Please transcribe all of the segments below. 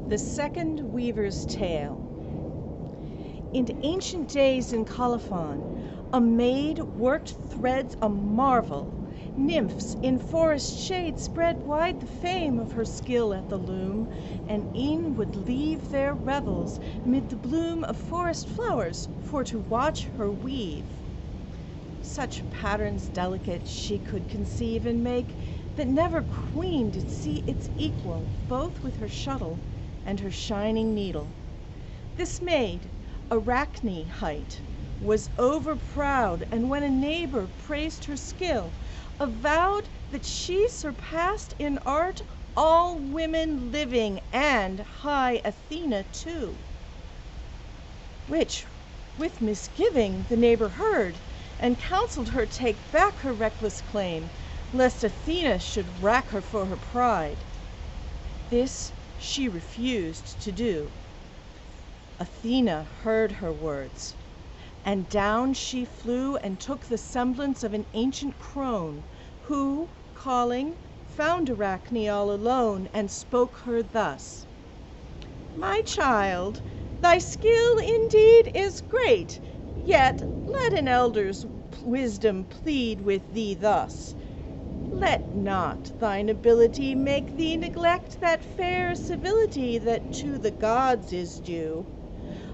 The Second Weaver's Tale. In ancient days in Colophon, a maid worked threads a marvel. Nymphs in forest shade spread wide the fame of her skill at the loom, and e'en would leave their revels mid the bloom of forest flowers for to watch her weave. Such patterns delicate she could conceive and make, that never queen did see its equal, both with her shuttle and her shining needle. This maid, Arachne hight, was over-proud, and when a neighbor praised her skill, avowed that she surpassed in art all women living, and high Athena too. Which, with misgiving, the neighbor heard, and counseled her take back her reckless claim, lest Athena should rack her for her pride. This she refused to do. Athena heard her words, and down she flew and took the semblance of an ancient crone, who, calling, found Arachne all alone, and spoke her thus: "My child, thy skill indeed is great, yet let an elder's wisdom plead with thee thus. Let not thine ability make thee neglect that fair civility that to the gods is due.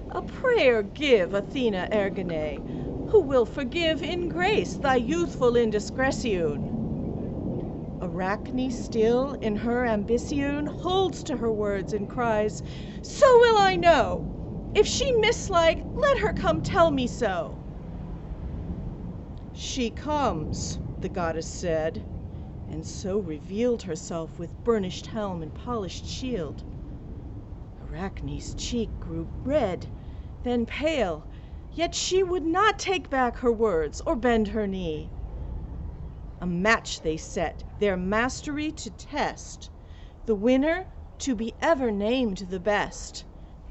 A prayer give, Athena Ergone, who will forgive in grace thy youthful indiscretion." Arachne still in her ambition holds to her words and cries, "So will I know. If she mislike, let her come tell me so." "She comes," the goddess said, and so revealed herself with burnished helm and polished shield. Arachne's cheek grew red, then pale, yet she would not take back her words or bend her knee. A match they set, their mastery to test, the winner to be ever named the best,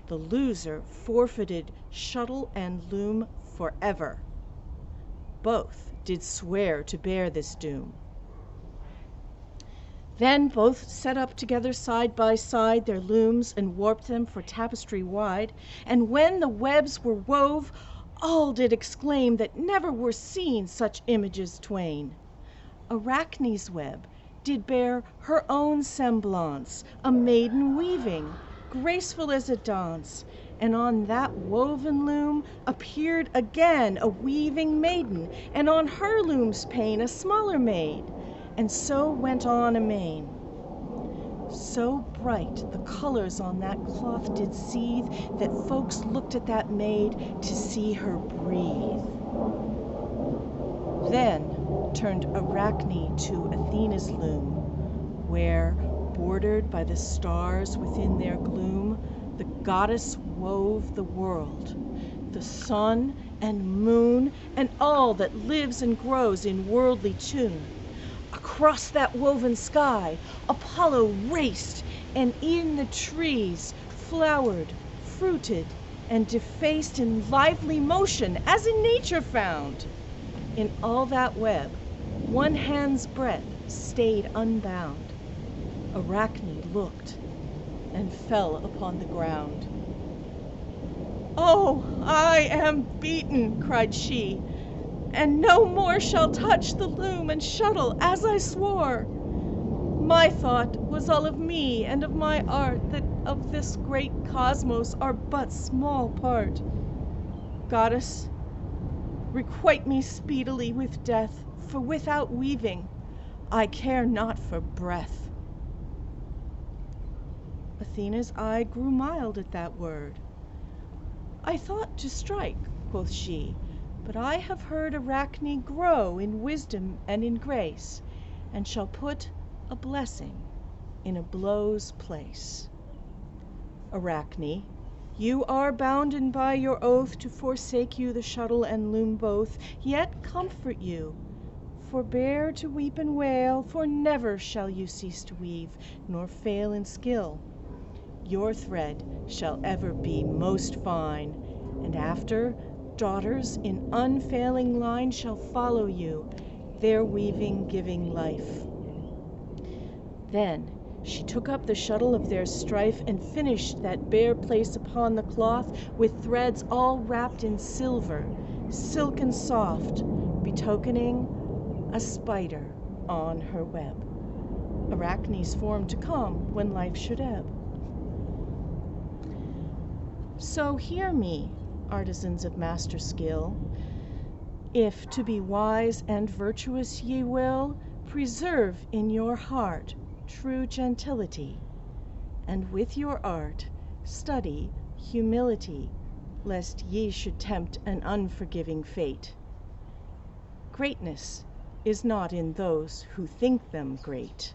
the loser forfeited shuttle and loom forever. Both did swear to bear this doom. Then both set up together side by side their looms, and warped them for tapestry wide. And when the webs were wove, all did exclaim that never were seen such images twain. Arachne's web did bear her own semblance, a maiden weaving, graceful as a dance, and on that woven loom appeared again a weaving maiden, and on her loom's pane a smaller maid, and so went on amain. So bright the colors on that cloth did seethe, that folks looked at that maid to see her breathe. Then turned Arachne to Athena's loom, where, bordered by the stars within their gloom, the goddess wove the world, the sun and moon, and all that lives and grows in worldly tune. Across that woven sky Apollo raced, and in the trees flowered, fruited, and defaced in lively motion, as in nature found. In all that web, one hand's breadth stayed unbound. Arachne looked, and fell upon the ground. "Oh, I am beaten," cried she, "and no more shall touch the loom and shuttle, as I swore. My thought was all of me and of my art, that of this great cosmos are but small part. Goddess, requite me speedily with death, for without weaving I care not for breath." Athena's eye grew mild at that word. "I thought to strike," quoth she, "but I have heard Arachne grow in wisdom and in grace, and shall put a blessing in a blow's place. Arachne, you are bounden by your oath to forsake you the shuttle and loom both, yet comfort you, forbear to weep and wail, for never shall you cease to weave, nor fail in skill. Your thread shall ever be most fine, and after, daughters in unfailing line shall follow you, their weaving giving life. Then She took up the shuttle of their strife and finished that bare place upon the cloth with threads all wrapped in silver, silken soft, betokening a spider on her web. Arachne's form to come when life should ebb. So hear me, artisans of master skill. If to be wise and virtuous ye will, preserve in your heart true gentility, and with your art study humility, lest ye should tempt an unforgiving fate. Greatness is not in those who think them great.